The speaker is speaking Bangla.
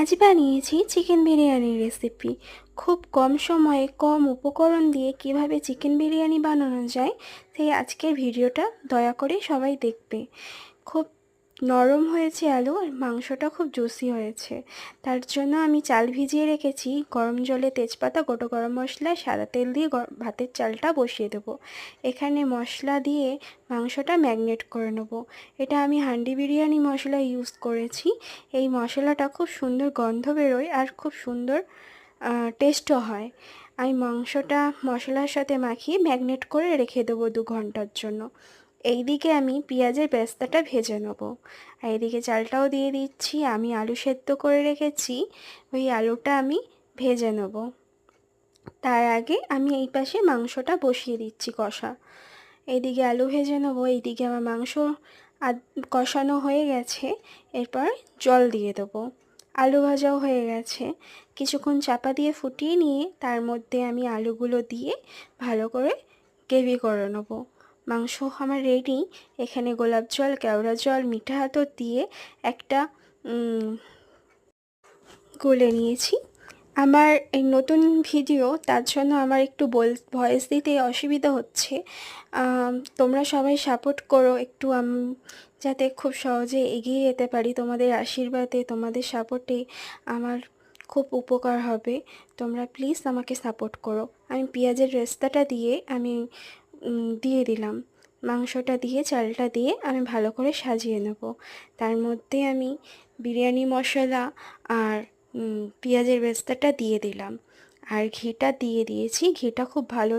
আজ বানিয়েছি চিকেন বিরিয়ানির রেসিপি। খুব কম সময়ে কম উপকরণ দিয়ে কিভাবে চিকেন বিরিয়ানি বানানো যায় সেই আজকের ভিডিওটা দয়া করে সবাই দেখবে। খুব নরম হয়েছে আলু, আর মাংসটা খুব জুসি হয়েছে। তার জন্য আমি চাল ভিজিয়ে রেখেছি। গরম জলে তেজপাতা, গোটা গরম মশলা, সাদা তেল দিয়ে ভাতের চালটা বসিয়ে দেবো। এখানে মশলা দিয়ে মাংসটা ম্যারিনেট করে নেবো। এটা আমি হান্ডি বিরিয়ানি মশলা ইউজ করেছি। এই মশলাটা খুব সুন্দর গন্ধ বেরোয় আর খুব সুন্দর টেস্টও হয়। আমি মাংসটা মশলার সাথে মাখিয়ে ম্যারিনেট করে রেখে দেবো 2 ঘন্টার জন্য। এইদিকে আমি পেঁয়াজের বেরেস্তাটা ভেজে নেব। আর এইদিকে চালটাও দিয়ে দিচ্ছি। আমি আলু সেদ্ধ করে রেখেছি, ওই আলুটা আমি ভেজে নেব। তার আগে আমি এই পাশে মাংসটা বসিয়ে দিচ্ছি কষা। এইদিকে আলু ভেজে নেব, এইদিকে আমার মাংস কষানো হয়ে গেছে। এরপর জল দিয়ে দেবো। আলু ভাজাও হয়ে গেছে। কিছুক্ষণ চাপা দিয়ে ফুটিয়ে নিয়ে তার মধ্যে আমি আলুগুলো দিয়ে ভালো করে গ্রেভি করে নেব। মাংস আমার রেডি। এখানে গোলাপ জল, কেওড়া জল, মিঠা আতর দিয়ে একটা গুলে নিয়েছি। আমার এই নতুন ভিডিও, তার জন্য আমার একটু ভয়েস দিতে অসুবিধা হচ্ছে। তোমরা সবাই সাপোর্ট করো একটু, যাতে খুব সহজে এগিয়ে যেতে পারি। তোমাদের আশীর্বাদে, তোমাদের সাপোর্টে আমার খুব উপকার হবে। তোমরা প্লিজ আমাকে সাপোর্ট করো। আমি পেঁয়াজের রেস্তাটা দিয়ে আমি দিয়ে দিলাম। মাংসটা দিয়ে, চালটা দিয়ে আমি ভালো করে সাজিয়ে নেব। তার মধ্যে আমি বিরিয়ানি মশলা আর পেঁয়াজের বেরেস্তাটা দিয়ে দিলাম, আর ঘিটা দিয়ে দিয়েছি। ঘিটা খুব ভালো